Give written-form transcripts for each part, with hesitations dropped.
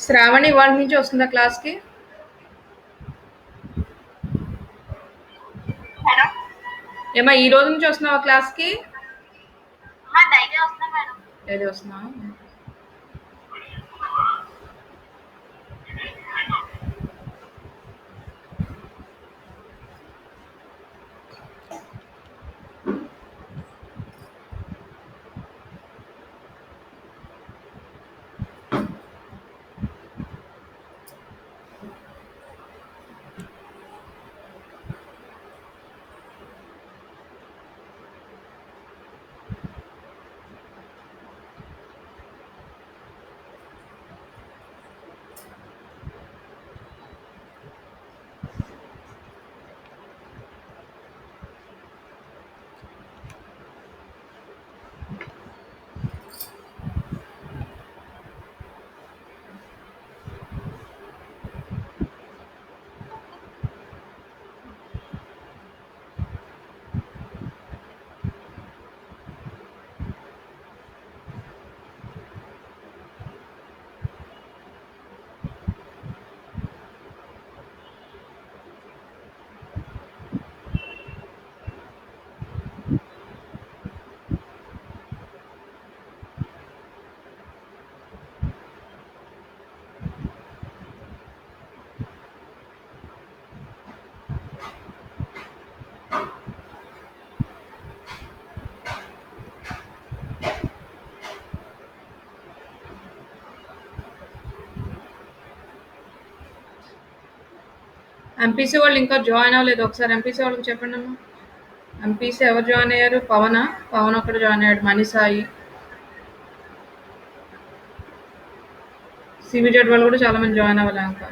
శ్రావణి 1 నుంచి వస్తుందా క్లాస్‌కి? మేడం ఏమ్మా ఈ రోజు నుంచి వస్తున్నావా క్లాస్‌కి? డైలీ వస్తాను మేడం. డైలీ వస్తున్నావా? ఎంపీసీ వాళ్ళు ఇంకా జాయిన్ అవ్వలేదు. ఒకసారి ఎంపీసీ వాళ్ళకి చెప్పండమ్మా. ఎంపీసీ ఎవరు జాయిన్ అయ్యారు? పవనా? పవన్ ఒక్కడు జాయిన్ అయ్యాడు. మణిసాయి. సిబిజెడ్ వాళ్ళు కూడా చాలా మంది జాయిన్ అవ్వలే ఇంకా.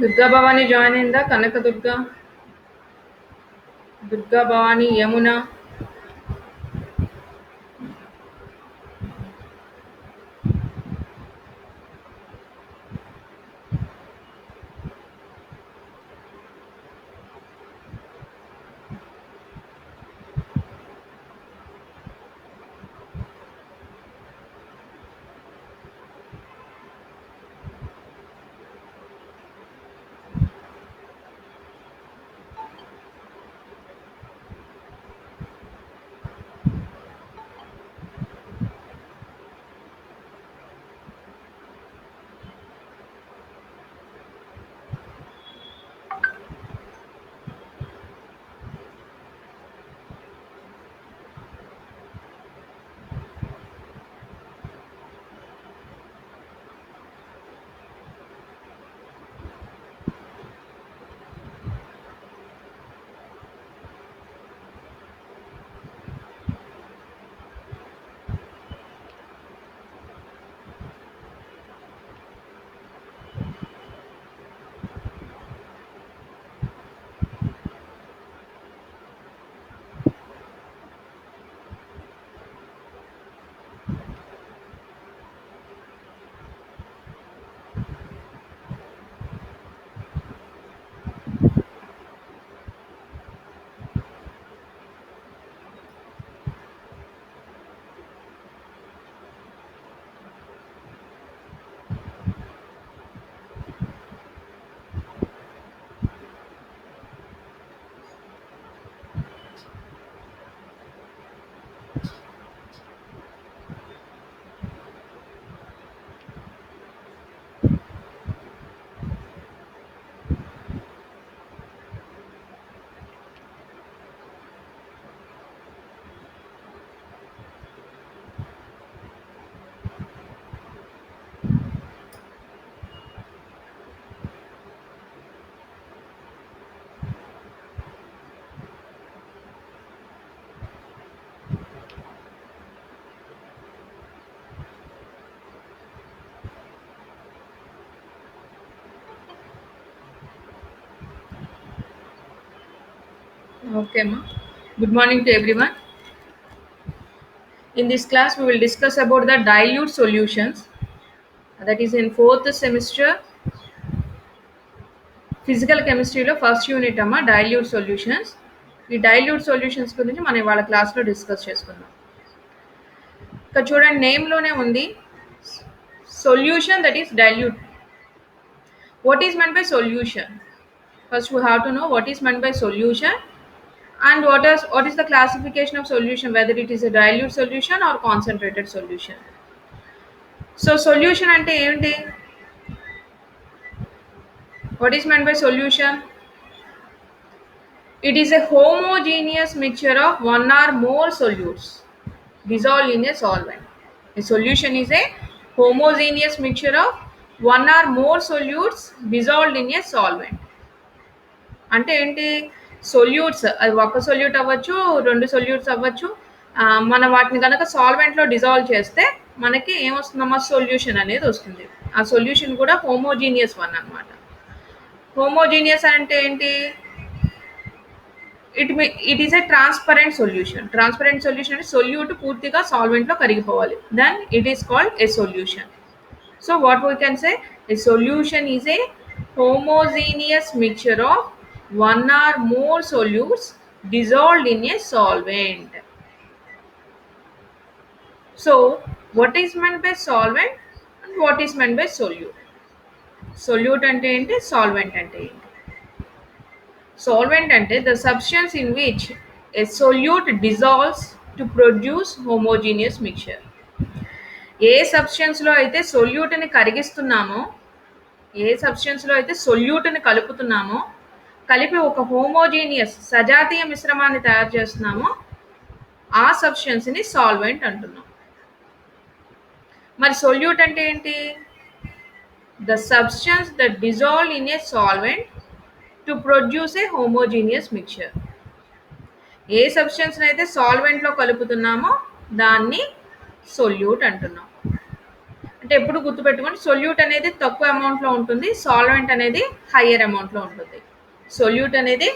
దుర్గా భవాని జాయిన్ అయిందా? Kanaka Durga, Durga Bhavani, Yamuna. Okay, ma. Good morning to everyone. In this class, we will discuss about the dilute solutions. That is in fourth semester physical కెమిస్ట్రీలో ఫస్ట్ యూనిట్ అమ్మ డైల్యూట్ సొల్యూషన్స్. ఈ డైల్యూట్ సొల్యూషన్స్ గురించి మనం ఇవాళ క్లాస్లో డిస్కస్ చేసుకుందాం. ఇక్కడ చూడండి, నేమ్లోనే ఉంది solution, that is dilute. What is meant by solution? First we have to know what is meant by solution and what is the classification of solution, whether it is a dilute solution or concentrated solution. So solution అంటే ఏంటి? What is meant by solution? It is a homogeneous mixture of one or more solutes dissolved in a solvent. A solution is a homogeneous mixture of one or more solutes dissolved in a solvent. అంటే ఏంటి? Solutes, అది ఒక solute అవ్వచ్చు, 2 solutes అవ్వచ్చు. మనం వాటిని కనుక సాల్వెంట్లో dissolve చేస్తే మనకి ఏమొస్తుందమ్మా? సొల్యూషన్ అనేది వస్తుంది. ఆ సొల్యూషన్ కూడా హోమోజీనియస్ వన్ అనమాట. హోమోజీనియస్ అంటే ఏంటి? It is a transparent solution. Transparent solution అంటే సొల్యూట్ పూర్తిగా సాల్వెంట్లో కరిగిపోవాలి. Then it is called a solution. So what we can say? A solution is a homogeneous mixture of one or more solutes dissolved in a solvent. So what is meant by solvent and what is meant by solute? Solute ante enti, solvent ante enti. Solvent ante the substance in which a solute dissolves to produce homogeneous mixture. ఏ సబ్స్టెన్స్లో అయితే సొల్యూట్ని కరిగిస్తున్నామో, ఏ సబ్స్టెన్స్లో అయితే సొల్యూట్ని కలుపుతున్నామో, కలిపి ఒక homogeneous సజాతీయ మిశ్రమాన్ని తయారు చేస్తున్నామో ఆ సబ్స్టెన్స్ని solvent అంటున్నాం. మరి సొల్యూట్ అంటే ఏంటి? The substance that dissolve in a solvent to produce a homogeneous mixture. ఏ సబ్స్టెన్స్ని అయితే సాల్వెంట్లో కలుపుతున్నామో దాన్ని సొల్యూట్ అంటున్నాం. అంటే ఎప్పుడు గుర్తుపెట్టుకోండి, సొల్యూట్ అనేది తక్కువ అమౌంట్లో ఉంటుంది, సాల్వెంట్ అనేది హయ్యర్ అమౌంట్లో ఉంటుంది. సొల్యూట్ అనేది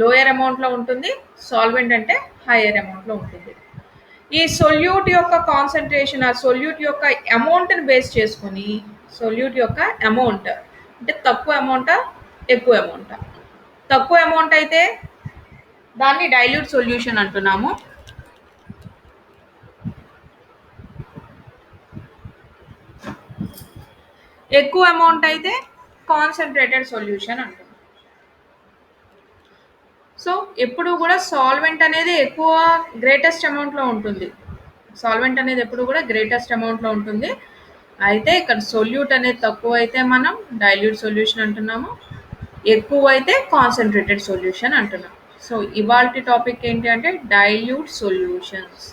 లోయర్ అమౌంట్లో ఉంటుంది, సాల్వెంట్ అంటే హయ్యర్ అమౌంట్లో ఉంటుంది. ఈ సొల్యూట్ యొక్క కాన్సన్ట్రేషన్, ఆ సొల్యూట్ యొక్క అమౌంట్ని బేస్ చేసుకొని, సొల్యూట్ యొక్క అమౌంట్ అంటే తక్కువ అమౌంటా ఎక్కువ అమౌంటా? తక్కువ అమౌంట్ అయితే దాన్ని డైల్యూట్ సొల్యూషన్ అంటున్నాము. ఎక్కువ అమౌంట్ అయితే కాన్సన్ట్రేటెడ్ సొల్యూషన్ అంటున్నాం. సో ఎప్పుడు కూడా సాల్వెంట్ అనేది ఎక్కువ గ్రేటెస్ట్ అమౌంట్లో ఉంటుంది. సాల్వెంట్ అనేది ఎప్పుడు కూడా గ్రేటెస్ట్ అమౌంట్లో ఉంటుంది. అయితే ఇక్కడ సొల్యూట్ అనేది తక్కువ అయితే మనం డైల్యూట్ సొల్యూషన్ అంటున్నాము, ఎక్కువ అయితే కాన్సన్ట్రేటెడ్ సొల్యూషన్ అంటున్నాం. సో ఇవాల్టి టాపిక్ ఏంటి అంటే డైల్యూట్ సొల్యూషన్స్.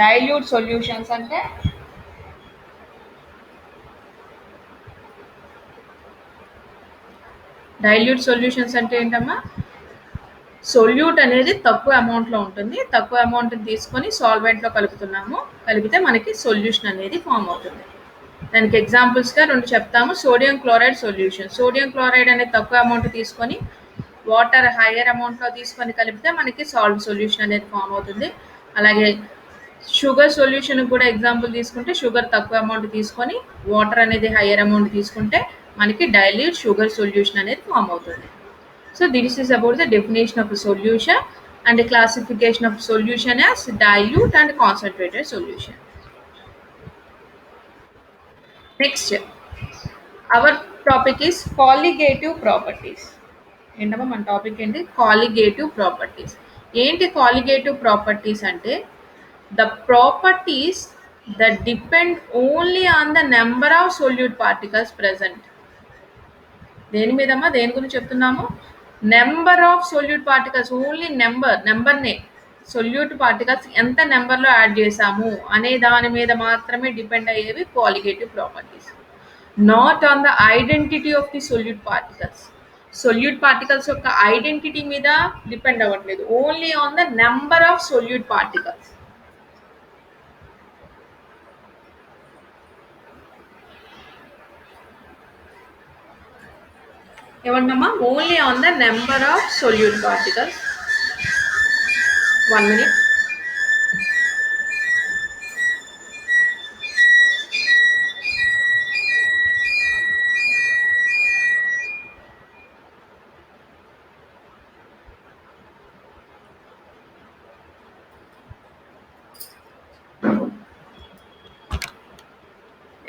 డైల్యూట్ సొల్యూషన్స్ అంటే డైల్యూట్ సొల్యూషన్స్ అంటే ఏంటమ్మా? సొల్యూట్ అనేది తక్కువ అమౌంట్లో ఉంటుంది, తక్కువ అమౌంట్ని తీసుకొని సాల్వెంట్లో కలుపుతున్నాము, కలిపితే మనకి సొల్యూషన్ అనేది ఫామ్ అవుతుంది. దానికి ఎగ్జాంపుల్స్గా 2 చెప్తాము. Sodium chloride solution. Sodium chloride అనేది తక్కువ అమౌంట్ తీసుకొని వాటర్ హయ్యర్ అమౌంట్లో తీసుకొని కలిపితే మనకి సాల్ట్ సొల్యూషన్ అనేది ఫామ్ అవుతుంది. అలాగే షుగర్ సొల్యూషన్ కూడా ఎగ్జాంపుల్ తీసుకుంటే షుగర్ తక్కువ అమౌంట్ తీసుకొని వాటర్ అనేది హయ్యర్ అమౌంట్ తీసుకుంటే మనకి డైల్యూట్ షుగర్ సొల్యూషన్ అనేది ఫామ్ అవుతుంది. So this is about the definition of a solution and the classification of solution as dilute and concentrated solution. Next, our topic is colligative properties. ఏంటమ్మా మన topic ఏంటి? Colligative properties. ఏంటి colligative properties అంటే the properties that depend only on the number of solute particles present. దేని మీదమ్మా దేని గురించి చెప్తున్నాము? Number of solute particles, only నెంబర్నే సొల్యూట్ పార్టికల్స్ ఎంత నెంబర్లో యాడ్ చేసాము అనే దాని మీద మాత్రమే డిపెండ్ అయ్యేవి colligative properties, not on the identity of the solute particles. Solute particles యొక్క ఐడెంటిటీ మీద డిపెండ్ అవ్వట్లేదు, only on the number of solute particles. ఏమన్నామా? Only on the number of solute particles. 1 minute.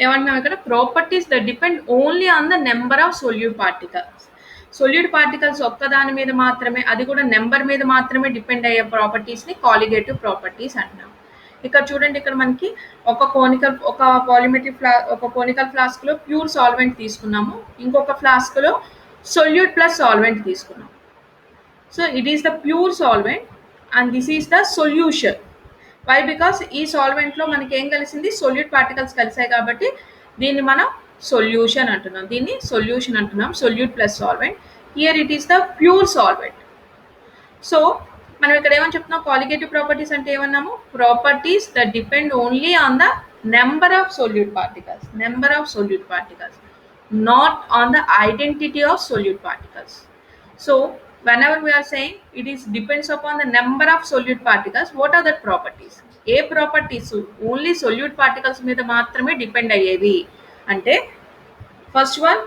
ఏమంటున్నాం ఇక్కడ? Properties that depend only on the number of solute particles. Solute particles ఒక్కదాని మీద మాత్రమే, అది కూడా నెంబర్ మీద మాత్రమే డిపెండ్ అయ్యే ప్రాపర్టీస్ని కాలిగేటివ్ ప్రాపర్టీస్ అంటున్నాం. ఇక్కడ చూడండి, ఇక్కడ మనకి ఒక కోనికల్ ఫ్లాస్క్లో ప్యూర్ సాల్వెంట్ తీసుకున్నాము, ఇంకొక ఫ్లాస్క్లో సొల్యూట్ ప్లస్ సాల్వెంట్ తీసుకున్నాం. So it is the pure solvent and this is the solution. Why? Because ఈ సాల్వెంట్లో మనకి ఏం కలిసింది? సొల్యూట్ పార్టికల్స్ కలిసాయి కాబట్టి దీన్ని మనం సొల్యూషన్ అంటున్నాం, దీన్ని సొల్యూషన్ అంటున్నాం, solute plus solvent. Here it is the pure solvent. So మనం ఇక్కడ ఏమని చెప్తున్నాం? కాలిగేటివ్ ప్రాపర్టీస్ అంటే ఏమన్నాము? Properties that depend only on the number of solute particles, number of solute particles, not on the identity of solute particles. So whenever we are saying it is depends upon the number of solute particles, what are the properties? ఏ properties only solute particles మీద మాత్రమే depend అయ్యేవి అంటే, first one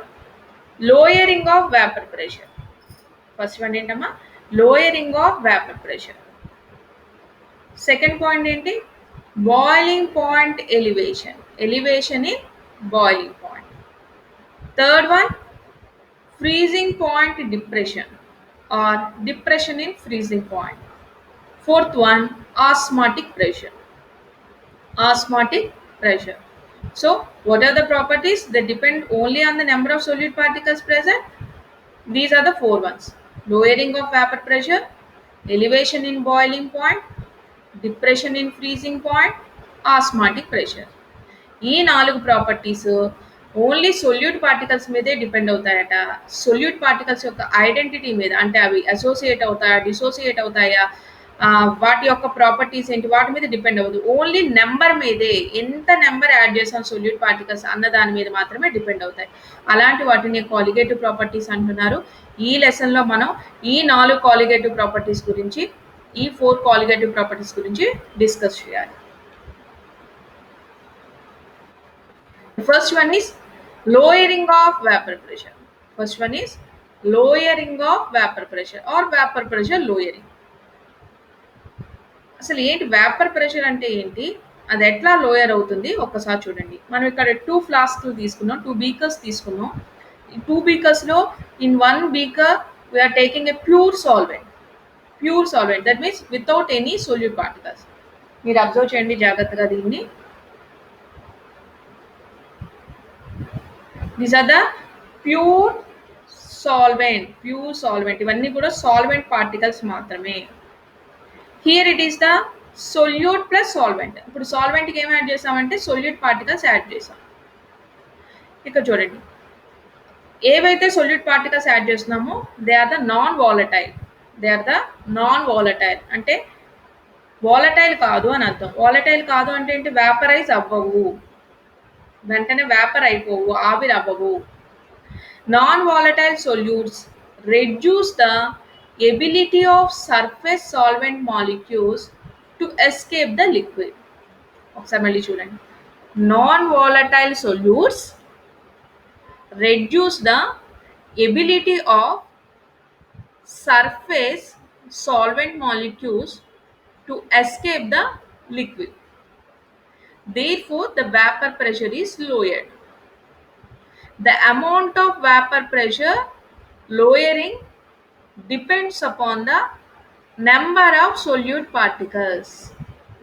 lowering of vapour pressure. First one ఏంటమ్మా? Lowering of vapour pressure. Second point ఏంటి? Boiling point elevation, elevation in boiling point. Third one, freezing point depression or depression in freezing point. Fourth one, osmotic pressure, osmotic pressure. So what are the properties that depend only on the number of solute particles present? These are the four ones: lowering of vapor pressure, elevation in boiling point, depression in freezing point, osmotic pressure. ఈ 4 properties only solute particles మీదే depend అవుతాయట. Solute particles యొక్క identity మీద, అంటే అవి associate అవుతాయా, dissociate అవుతాయా, వాటి యొక్క ప్రాపర్టీస్ ఏంటి, వాటి మీద డిపెండ్ అవ్వదు. ఓన్లీ నెంబర్ మీదే, ఎంత నెంబర్ యాడ్ చేసాం సొల్యూట్ పార్టికల్స్ అన్న దాని మీద మాత్రమే డిపెండ్ అవుతాయి. అలాంటి వాటిని కాలిగేటివ్ ప్రాపర్టీస్ అంటున్నారు. ఈ లెసన్లో మనం ఈ 4 కాలిగేటివ్ ప్రాపర్టీస్ గురించి, ఈ 4 కాలిగేటివ్ ప్రాపర్టీస్ గురించి డిస్కస్ చేయాలి. First one is lowering of vapor pressure. First one is lowering of vapor pressure or vapor pressure lowering. అసలు ఏంటి వేపర్ ప్రెషర్ అంటే ఏంటి, అది ఎట్లా లోయర్ అవుతుంది ఒక్కసారి చూడండి. మనం ఇక్కడ 2 ఫ్లాస్క్లు తీసుకున్నాం, 2 బీకర్స్ తీసుకున్నాం. ఈ 2 బీకర్స్లో in 1 beaker we are taking a pure solvent, pure solvent, that means without any solute particles. మీరు అబ్జర్వ్ చేయండి జాగ్రత్తగా దీన్ని. These are the pure solvent, pure solvent. ఇవన్నీ కూడా సాల్వెంట్ పార్టికల్స్ మాత్రమే. Here it is the solute plus solvent. ఇప్పుడు సాల్వెంట్కి ఏం add చేసామంటే సొల్యూట్ పార్టికల్స్ యాడ్ చేసాం. ఇక్కడ చూడండి, ఏవైతే సొల్యూట్ పార్టికల్స్ యాడ్ చేస్తున్నామో they are the non volatile. They are the non volatile అంటే వాలటైల్ కాదు అని అర్థం. వాలటైల్ కాదు అంటే ఏంటి? వేపరైజ్ అవ్వవు, వెంటనే వేపర్ అయిపోవు, ఆవిరి అవ్వవు. Non volatile solutes reduce the ability of surface solvent molecules to escape the liquid. ఒకసారి మళ్ళీ చూడండి. Non volatile solutes reduce the ability of surface solvent molecules to escape the liquid. Therefore, the vapor pressure is lowered. The amount of vapor pressure lowering depends upon the number of solute particles.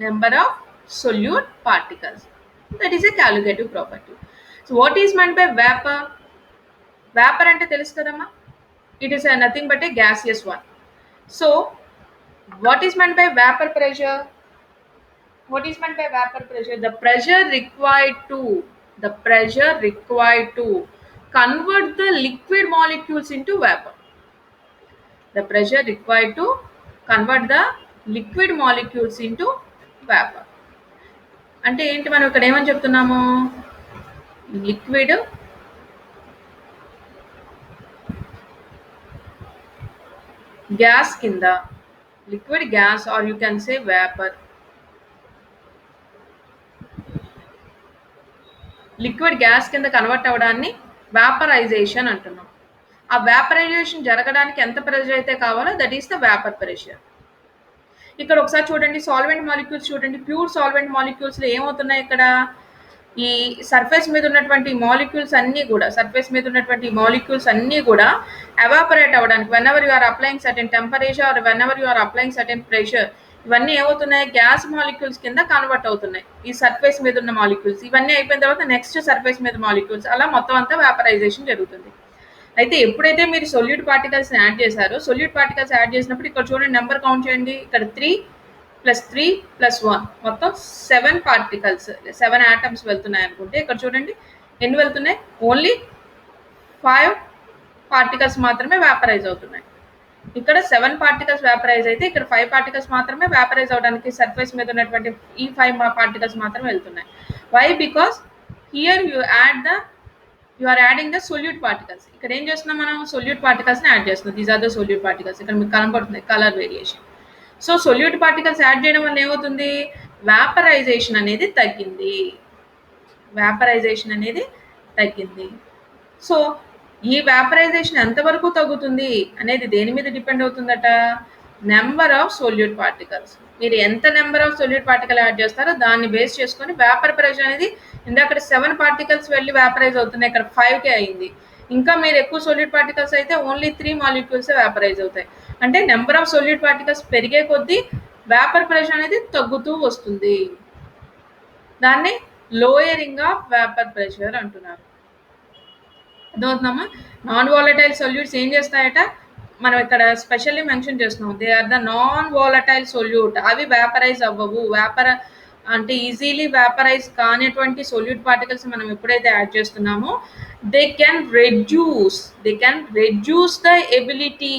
number of solute particles. That is a calculative property. So what is meant by vapor? Vapor ante telusu kadamma, it is a nothing but a gaseous one. So what is meant by vapor pressure? What is meant by vapor pressure? The pressure required to convert the liquid molecules into vapor. The pressure required to convert the liquid molecules into vapor. అంటే ఏంటి, మనం ఇక్కడ ఏమని చెప్తున్నాము, liquid gas కింద, liquid gas or you can say vapour, liquid gas కింద convert అవ్వడాన్ని vaporisation అంటున్నాం. ఆ వేపరైజేషన్ జరగడానికి ఎంత ప్రెషర్ అయితే కావాలో that is the vapour pressure. ఇక్కడ ఒకసారి చూడండి, సాల్వెంట్ మాలిక్యూల్స్ చూడండి. ప్యూర్ సాల్వెంట్ మాలిక్యూల్స్లో ఏమవుతున్నాయి, ఇక్కడ ఈ సర్ఫేస్ మీద ఉన్నటువంటి మాలిక్యూల్స్ అన్నీ కూడా ఎవాపరేట్ అవ్వడానికి, whenever you are applying certain temperature or whenever you are applying certain pressure, ఇవన్నీ ఏమవుతున్నాయి, గ్యాస్ మాలిక్యూల్స్ కింద కన్వర్ట్ అవుతున్నాయి. ఈ సర్ఫేస్ మీద ఉన్న మాలిక్యూల్స్ ఇవన్నీ అయిపోయిన తర్వాత నెక్స్ట్ సర్ఫేస్ మీద మాలిక్యూల్స్, అలా మొత్తం అంతా వేపరైజేషన్ జరుగుతుంది. అయితే ఎప్పుడైతే మీరు సొల్యూట్ పార్టికల్స్ని యాడ్ చేశారో, సొల్యూట్ పార్టికల్స్ యాడ్ చేసినప్పుడు ఇక్కడ చూడండి, నెంబర్ కౌంట్ చేయండి. ఇక్కడ 3 + 3 + 1 మొత్తం 7 పార్టికల్స్, 7 ఆటమ్స్ వెళ్తున్నాయి అనుకుంటే, ఇక్కడ చూడండి ఎన్ని వెళ్తున్నాయి, ఓన్లీ 5 పార్టికల్స్ మాత్రమే వేపరైజ్ అవుతున్నాయి. ఇక్కడ 7 పార్టికల్స్ వేపరైజ్ అయితే ఇక్కడ 5 పార్టికల్స్ మాత్రమే వేపరైజ్ అవడానికి సర్ఫేస్ మీద ఉన్నటువంటి ఈ 5 పార్టికల్స్ మాత్రమే వెళ్తున్నాయి. Why? Because here you are adding the solute particles. ఇక్కడ ఏం చేస్తున్నాం, మనం సొల్యూట్ పార్టికల్స్ని యాడ్ చేస్తున్నాం. These are the solute particles. ఇక్కడ మీకు కనబడుతుంది colour variation. So solute particles add చేయడం వల్ల ఏమవుతుంది, వేపరైజేషన్ అనేది తగ్గింది. సో ఈ వేపరైజేషన్ ఎంతవరకు తగ్గుతుంది అనేది దేని మీద డిపెండ్ అవుతుందట, నెంబర్ ఆఫ్ సొల్యూట్ పార్టికల్స్. మీరు ఎంత number of solute particle add చేస్తారో దాన్ని బేస్ చేసుకొని వేపర్ ప్రెషర్ అనేది, ఇందాక 7 పార్టికల్స్ వెళ్ళి వేపరైజ్ అవుతున్నాయి, ఇక్కడ 5కే అయింది. ఇంకా మీరు ఎక్కువ సొల్యూట్ పార్టికల్స్ అయితే ఓన్లీ 3 మాలిక్యూల్స్ వేపరైజ్ అవుతాయి. అంటే నెంబర్ ఆఫ్ సొల్యూట్ పార్టికల్స్ పెరిగే కొద్దీ వేపర్ ప్రెషర్ అనేది తగ్గుతూ వస్తుంది. దాన్ని లోయరింగ్ ఆఫ్ వేపర్ ప్రెషర్ అంటున్నారు. అర్థమవుతుందమ్మా? నాన్ వాలటైల్ సొల్యూట్స్ ఏం చేస్తాయట, మనం ఇక్కడ స్పెషల్లీ మెన్షన్ చేస్తున్నాం, they are the non volatile solute. అవి వేపరైజ్ అవ్వవు. అంటే ఈజీలీ వేపరైజ్ కానిటువంటి సొల్యూట్ పార్టికల్స్ మనం ఎప్పుడైతే యాడ్ చేస్తున్నామో, they can reduce the ability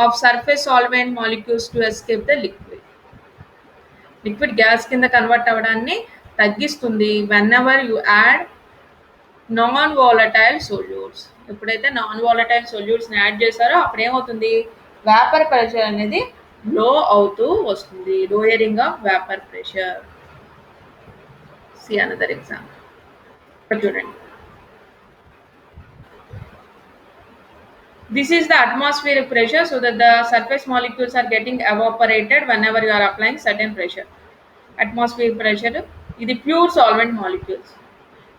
of surface solvent molecules to escape the liquid gas కింద కన్వర్ట్ అవ్వడాన్ని తగ్గిస్తుంది. Whenever you add non volatile solutes. ఎప్పుడైతే నాన్ వాలటైల్ సొల్యూట్స్ని యాడ్ చేశారో అప్పుడు ఏమవుతుంది, వేపర్ ప్రెషర్ అనేది లో అవుతూ వస్తుంది. Lowering of vapour pressure. See another example. చూడండి, this is the atmospheric pressure, so that the surface molecules are getting evaporated whenever you are applying certain pressure. Atmospheric pressure, ఇది pure solvent molecules.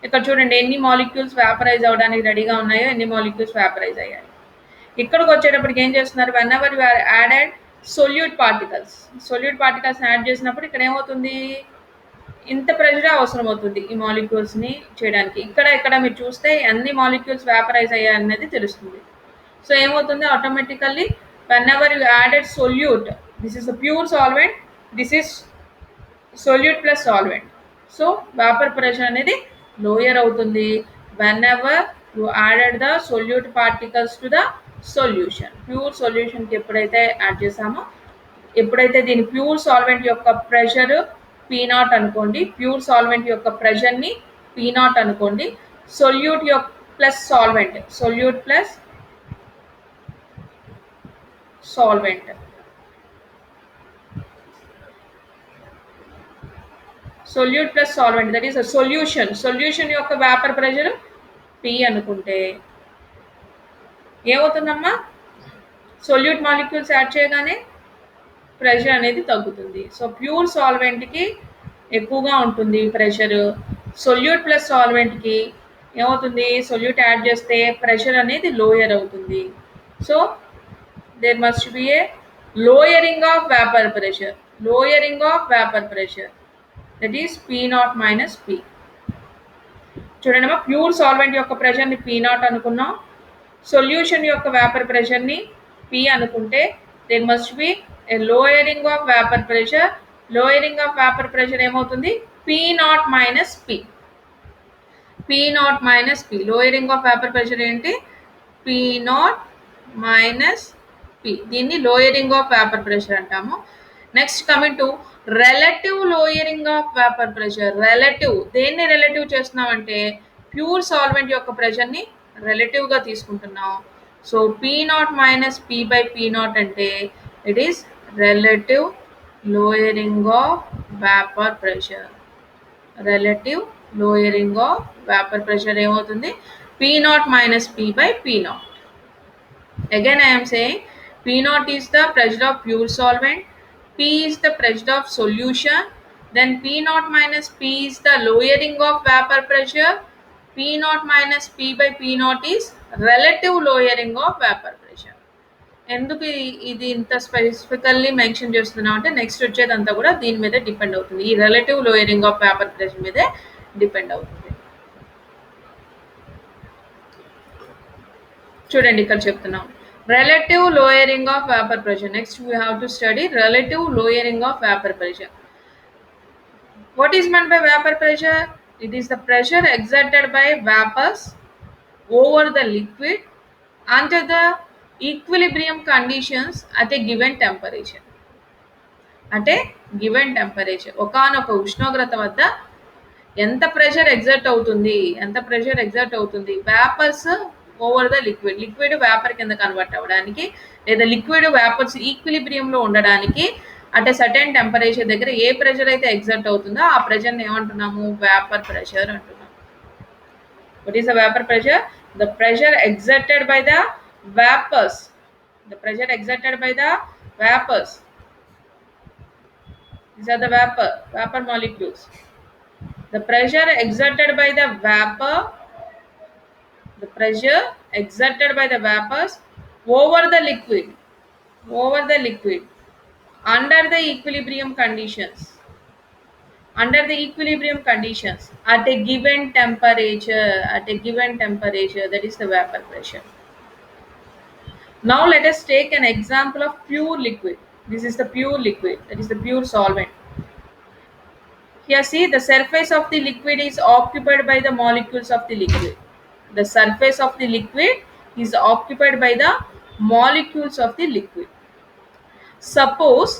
ఇక్కడ చూడండి ఎన్ని molecules vaporise అవ్వడానికి రెడీగా ఉన్నాయో, ఎన్ని molecules vaporise అయ్యాయి. ఇక్కడికి వచ్చేటప్పటికి ఏం చేస్తున్నారు, whenever you are added solute particles add చేసినప్పుడు ఇక్కడ ఏమవుతుంది, ఇంత ప్రెషర్ అవసరం అవుతుంది ఈ మాలిక్యూల్స్ని చేయడానికి. ఇక్కడ మీరు చూస్తే అన్ని మాలిక్యూల్స్ వేపరైజ్ అయ్యాయి అనేది తెలుస్తుంది. సో ఏమవుతుంది, automatically whenever you added solute, this is the pure solvent, this is solute plus solvent. So vapour pressure అనేది లోయర్ అవుతుంది whenever you added the solute particles to the solution. Pure సొల్యూషన్కి ఎప్పుడైతే add చేసామో, ఎప్పుడైతే దీని pure solvent యొక్క pressure P0 అనుకోండి, pure solvent యొక్క ప్రెషర్ని P0 అనుకోండి, సొల్యూట్ యొక్క plus solvent, solute plus solvent that is solution యొక్క వేపర్ ప్రెషర్ P అనుకుంటే ఏమవుతుందమ్మా, సొల్యూట్ మాలిక్యూల్స్ యాడ్ చేయగానే ప్రెషర్ అనేది తగ్గుతుంది. సో ప్యూర్ సాల్వెంట్కి ఎక్కువగా ఉంటుంది ప్రెషర్, సొల్యూట్ ప్లస్ సాల్వెంట్కి ఏమవుతుంది, సొల్యూట్ యాడ్ చేస్తే ప్రెషర్ అనేది లోయర్ అవుతుంది. So there must be a lowering of vapour pressure. lowering of vapor pressure, that is P naught minus P. చూడండి ప్యూర్ సాల్వెంట్ యొక్క ప్రెషర్ని P naught అనుకున్నాం, సొల్యూషన్ యొక్క వేపర్ ప్రెషర్ని P అనుకుంటే there must be a lowering of vapour pressure. Lowering of vapour pressure ఏమవుతుంది? P naught minus P. P naught minus P. Lowering of vapour pressure ఏంటి? P naught minus P. దీన్ని lowering of vapour pressure అంటాము. Next coming to relative lowering of vapour pressure. Relative దేన్ని relative చేస్తున్నామంటే pure solvent యొక్క ప్రెషర్ని రిలేటివ్గా తీసుకుంటున్నాం. So P naught minus P by P naught అంటే it is relative lowering of vapour pressure. Relative lowering of vapour pressure ఏమవుతుంది? P naught minus P by P naught. Again I am saying P naught is the pressure of pure solvent, P is the pressure of solution, then P naught minus P is the lowering of vapor pressure, P naught minus P by P naught is relative lowering of vapor pressure. ఎందుకు ఇది ఇంత specifically mention చేస్తున్నాం అంటే next వచ్చేదంతా కూడా దీని మీదే depend అవుతుంది, ఈ relative lowering of vapour pressure మీదే డిపెండ్ అవుతుంది. చూడండి ఇక్కడ చెప్తున్నాం relative lowering of vapor pressure. Next we have to study relative lowering of vapor pressure. What is meant by vapor pressure? It is the pressure exerted by vapors over the liquid under the equilibrium conditions at a given temperature. అంటే given temperature, ఒకానొక ఉష్ణోగ్రత వద్ద ఎంత pressure exert అవుతుంది vapours over the liquid vapour కింద convert అవ్వడానికి, లేదా liquid vapours ఈక్విలిబ్రియంలో ఉండడానికి అట్ ఎ సర్టెన్ టెంపరేచర్ దగ్గర ఏ ప్రెషర్ అయితే ఎగ్జర్ట్ అవుతుందో ఆ ప్రెషర్ని ఏమంటున్నాము? వేపర్ ప్రెషర్ అంటున్నాము. What is the vapour pressure? The pressure exerted by the vapours. These are the vapor molecules. The pressure exerted by the vapors over the liquid under the equilibrium conditions at a given temperature, that is the vapor pressure. Now let us take an example of pure liquid. This is the pure liquid, that is the pure solvent. Here see, the surface of the liquid is occupied by the molecules of the liquid. The surface of the liquid is occupied by the molecules of the liquid. Suppose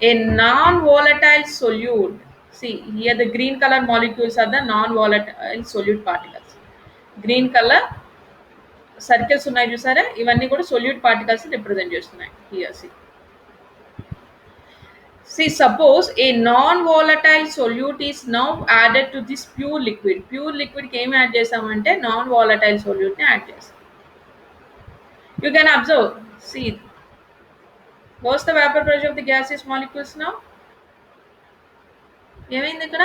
a non-volatile solute. See here, the green color molecules are the non-volatile solute particles. Green color circles ఉన్నాయి చూసారా, ఇవన్నీ కూడా solute particles represent చేస్తున్నాయి. Here see, suppose a non-volatile solute is now added to this pure liquid. Pure liquid కి ఏమి add చేసామంటే non-volatile solute ని add చేసాం. You can observe, see, what's the vapor pressure of the gaseous molecules now? ఏమైంది ఇక్కడ?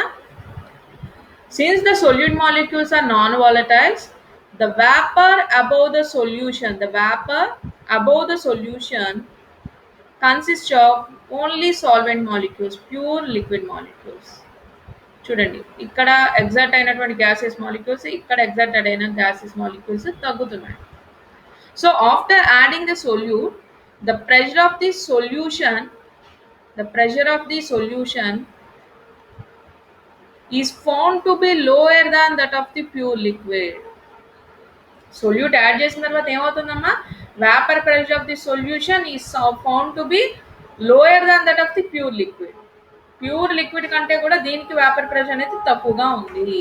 Since the solute molecules are non-volatiles, the vapor above the solution consists of only solvent molecules, pure liquid molecules. చూడండి, ఇక్కడ exert అయినటువంటి gases molecules, ఇక్కడ exert అయిన gases molecules తగ్గుతున్నాయి. So after adding the solute, the pressure of the solution is found to be lower than that of the pure liquid. Solute add చేసిన తర్వాత ఏమవుతుందమ్మా? Vapour pressure of the solution is found to be lower than that of the pure liquid. Pure liquid కంటే కూడా దీనికి vapour pressure అనేది తక్కువగా ఉంది.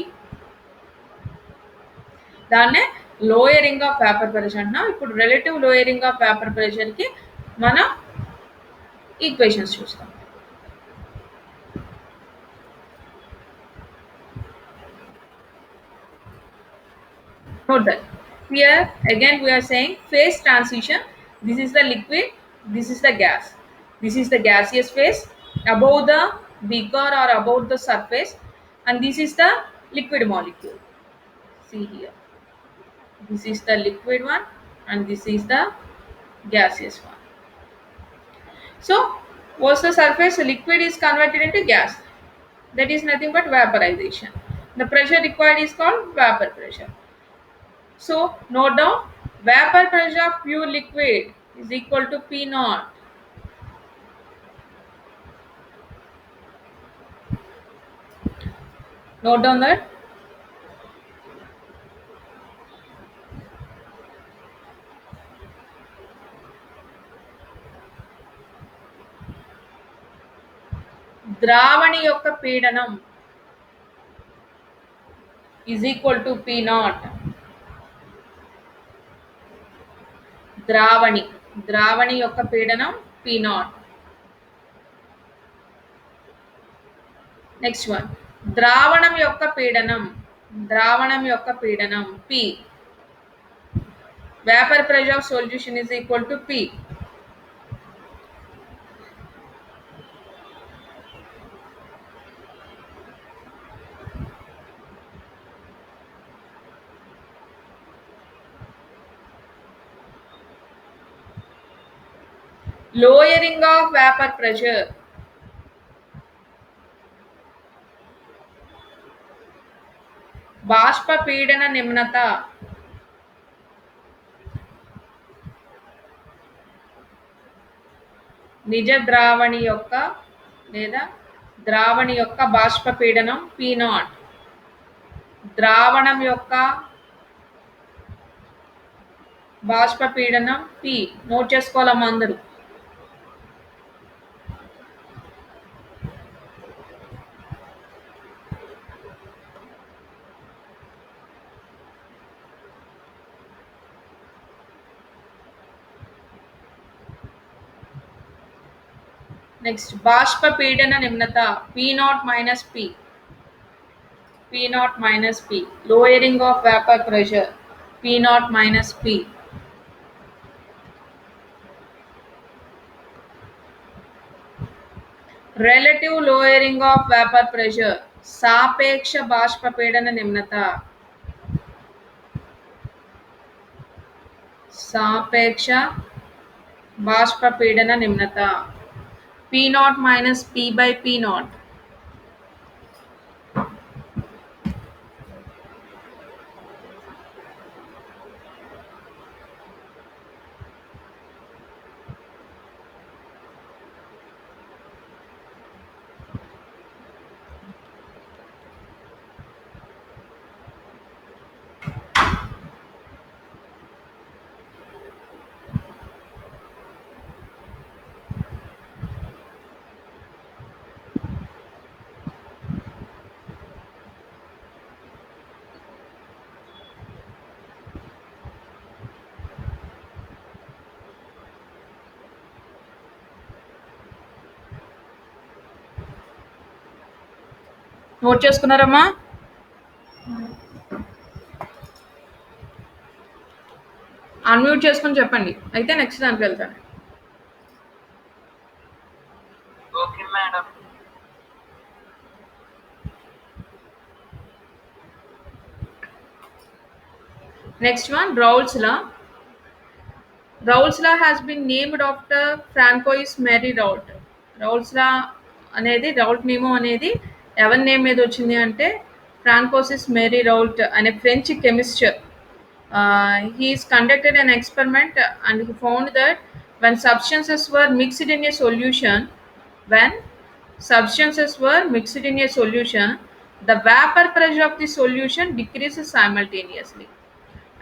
దాన్నే లోయరింగ్ ఆఫ్ వేపర్ ప్రెషర్ అంటున్నాం. ఇప్పుడు రిలేటివ్ లోయరింగ్ ఆఫ్ వేపర్ ప్రెషర్కి మనం ఈక్వేషన్స్ చూస్తాం. Note that here again we are saying phase transition. This is the liquid, this is the gas. This is the gaseous phase above the beaker or above the surface, and this is the liquid molecule. See here, this is the liquid one and this is the gaseous one. So what's the surface? Liquid is converted into gas. That is nothing but vaporization. The pressure required is called vapor pressure. So note down, vapor pressure of pure liquid is equal to P naught. Note down that. ద్రావణి యొక్క పీడనం is equal to P naught. ద్రావణి ద్రావణి యొక్క పీడనం P naught. Next one, ద్రావణం యొక్క పీడనం P. Vapor pressure of solution is equal to P. Lowering of vapor pressure. బాష్ప పీడన నిమ్నత. నిజ ద్రావణి యొక్క లేదా ద్రావణి యొక్క బాష్ప పీడనం P naught. ద్రావణం యొక్క బాష్ప పీడనం P. నోట్ చేసుకోవాలమ్మా అందరూ. నెక్స్ట్ బాష్ప పీడన నిమ్నత P naught minus P. P naught minus P. Lowering of vapor pressure P naught minus P. Relative lowering of vapor pressure సాపేక్ష బాష్ప పీడన నిమ్నత. సాపేక్ష బాష్ప పీడన నిమ్నత P naught minus P by P naught. Note చేసుకున్నారమ్మా? అన్మ్యూట్ చేసుకొని చెప్పండి, అయితే నెక్స్ట్ దానికి వెళ్తాను. Okay madam. Next one, Raoult's law. Raoult's law has been named after Francois Marie Raoult. Raoult's law అనేది రౌల్ట్ నేమో అనేది ఎవరి నేమ్ మీద వచ్చింది అంటే ఫ్రాంకోయిస్ మేరీ రౌల్ట్ అనే French chemist. He has conducted an experiment and he found that when substances were mixed in a solution, the vapor pressure of the solution decreases simultaneously.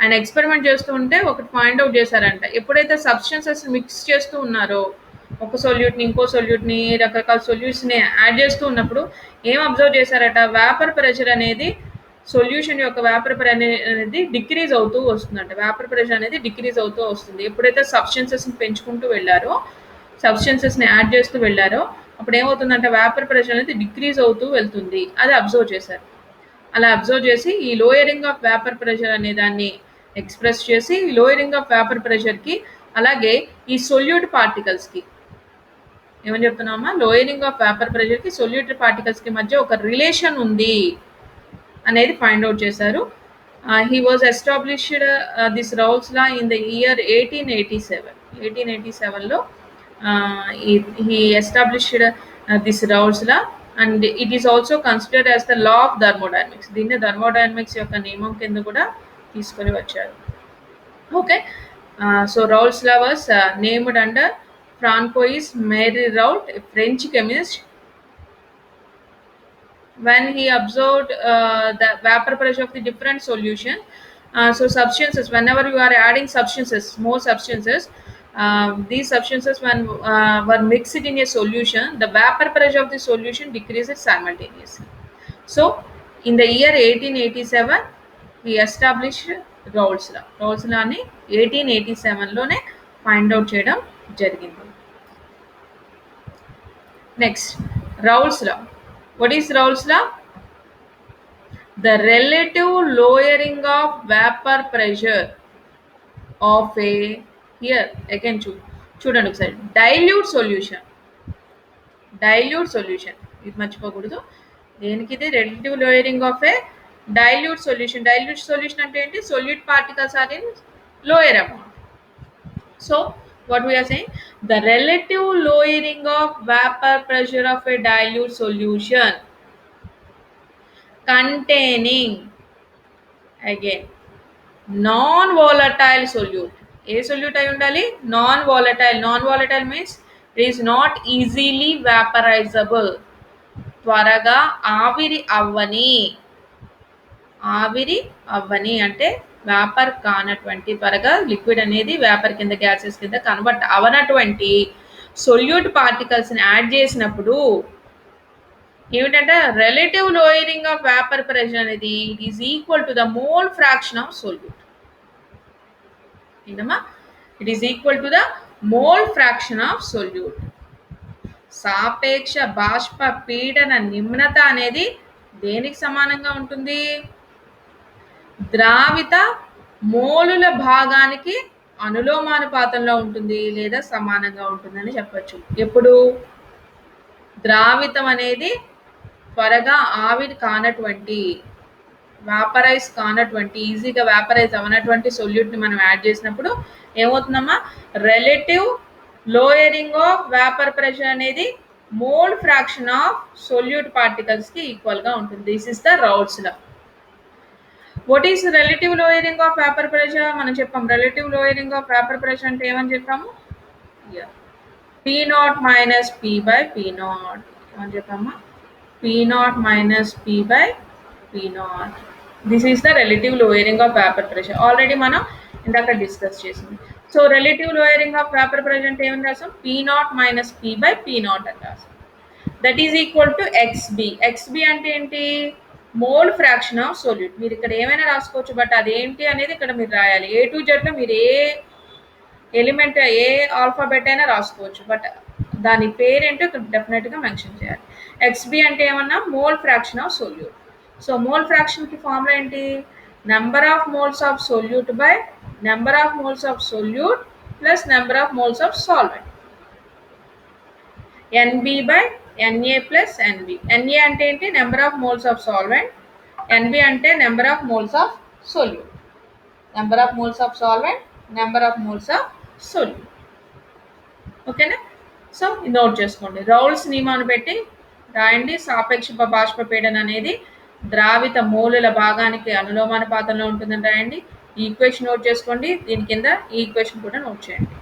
And experiment చేస్తూ ఉంటే ఒకటి point out చేశారంట, ఎప్పుడైతే substances mix చేస్తూ ఉన్నారో ఒక సొల్యూట్ని ఇంకో సొల్యూట్ని రకరకాల సొల్యూట్స్ని యాడ్ చేస్తూ ఉన్నప్పుడు ఏం అబ్జర్వ్ చేశారట, వేపర్ ప్రెషర్ అనేది సొల్యూషన్ యొక్క వేపర్ ప్రెషర్ అనేది డిక్రీజ్ అవుతూ వస్తుందంట. వేపర్ ప్రెషర్ అనేది డిక్రీజ్ అవుతూ వస్తుంది ఎప్పుడైతే సబ్స్టెన్సెస్ని పెంచుకుంటూ వెళ్ళారో, సబ్స్టెన్సెస్ని యాడ్ చేస్తూ వెళ్ళారో అప్పుడు ఏమవుతుందంటే వేపర్ ప్రెషర్ అనేది డిక్రీజ్ అవుతూ వెళ్తుంది. అది అబ్జర్వ్ చేశారు. అలా అబ్జర్వ్ చేసి ఈ లోయరింగ్ ఆఫ్ వేపర్ ప్రెషర్ అనే దాన్ని ఎక్స్ప్రెస్ చేసి లోయరింగ్ ఆఫ్ వేపర్ ప్రెషర్కి అలాగే ఈ సొల్యూట్ పార్టికల్స్కి ఏమని చెప్తున్నామా, లోయరింగ్ ఆఫ్ వేపర్ ప్రెషర్కి సొల్యూట్ పార్టికల్స్కి మధ్య ఒక రిలేషన్ ఉంది అనేది ఫైండ్ అవుట్ చేశారు. He was established this Raoult's law in the year 1887. 1887లో he established this Raoult's law, and it is also considered as the law of thermodynamics. దీన్ని thermodynamics యొక్క నియమం కింద కూడా తీసుకొని వచ్చారు. Okay, so Raoult's law was named under Francois Marie Raoult, a French chemist, when he observed the vapor pressure of the different solution. So substances, whenever you are adding substances, more substances, these substances when were mixed in a solution, the vapor pressure of the solution decreases simultaneously. So in the year 1887 he established Raoult's law. Raoult's law ni 1887 లోనే find out చేయడం జరిగింది. Next, Raoult's law. What is Raoult's law? The relative lowering of vapor pressure of a, here again చూడండి ఒకసారి, dilute solution ఇది మర్చిపోకూడదు. దేనికి ఇది relative lowering of a dilute solution అంటే ఏంటి? Solute particles are in lower amount. So what we are saying, the relative lowering of vapor pressure of a dilute solution containing, again, non volatile solute. ఏ solute అయి ఉండాలి? Non volatile means it is not easily vaporisable, త్వరగా ఆవిరి అవ్వని అంటే vapour కానటువంటి, త్వరగా liquid అనేది వ్యాపర్ కింద, గ్యాసెస్ కింద కన్వర్ట్ అవనటువంటి సొల్యూట్ పార్టికల్స్ని యాడ్ చేసినప్పుడు ఏమిటంటే relative lowering of vapour pressure అనేది it is equal to the mole fraction of solute. ఏంటమ్మా? It is equal to the mole fraction of solute. సాపేక్ష బాష్ప పీడన నిమ్నత అనేది దేనికి సమానంగా ఉంటుంది? ద్రావిత మోలుల భాగానికి అనులోమానుపాతంలో ఉంటుంది లేదా సమానంగా ఉంటుందని చెప్పచ్చు. ఎప్పుడు ద్రావితం అనేది త్వరగా ఆవిరి కానటువంటి, వ్యాపరైజ్ కానటువంటి, ఈజీగా వ్యాపరైజ్ అవనటువంటి సొల్యూట్ని మనం యాడ్ చేసినప్పుడు ఏమవుతుందమ్మా? Relative lowering of vapour pressure అనేది మోల్ ఫ్రాక్షన్ ఆఫ్ సొల్యూట్ పార్టికల్స్కి ఈక్వల్గా ఉంటుంది. This is the Raoult's law. What is relative lowering of vapour pressure? మనం చెప్పాం relative lowering of vapour pressure అంటే ఏమని చెప్పాము? P0 minus P by P0 ఏమని చెప్పామా? P0 minus P by P0. This is the relative lowering of vapour pressure. Already మనం ఇందాక discuss చేసింది. So relative lowering of vapour pressure అంటే ఏమని రాసాం? P0 minus P by P0 అని రాసాం. That is equal to XB. XB అంటే ఏంటి? Mole fraction of solute. మీరు ఇక్కడ ఏమైనా రాసుకోవచ్చు, బట్ అదేంటి అనేది ఇక్కడ మీరు రాయాలి. A to Z లో మీరు ఏ ఎలిమెంట్, ఏ ఆల్ఫాబెట్ అయినా రాసుకోవచ్చు, బట్ దాని పేరేంటో ఇక్కడ డెఫినెట్గా మెన్షన్ చేయాలి. XB అంటే ఏమన్నా? Mole fraction of solute. So mole ఫ్రాక్షన్కి ఫార్ములా ఏంటి? Number of moles of solute by number of moles of solute plus number of moles of solvent. NB by NA plus NB. NA అంటే ఏంటి? Number of moles of solvent. NB అంటే number of moles of solute. Number of moles of solvent, number of moles of solute. ఓకేనా? So note చేసుకోండి. Raoult's నియమాన్ని పెట్టి రాయండి. సాపేక్ష బాష్ప పీడన అనేది ద్రావిత మోలుల భాగానికి అనులోమానుపాతంలో ఉంటుందని రాయండి. ఈ ఈక్వేషన్ నోట్ చేసుకోండి. దీని కింద ఈ ఈక్వేషన్ కూడా నోట్ చేయండి.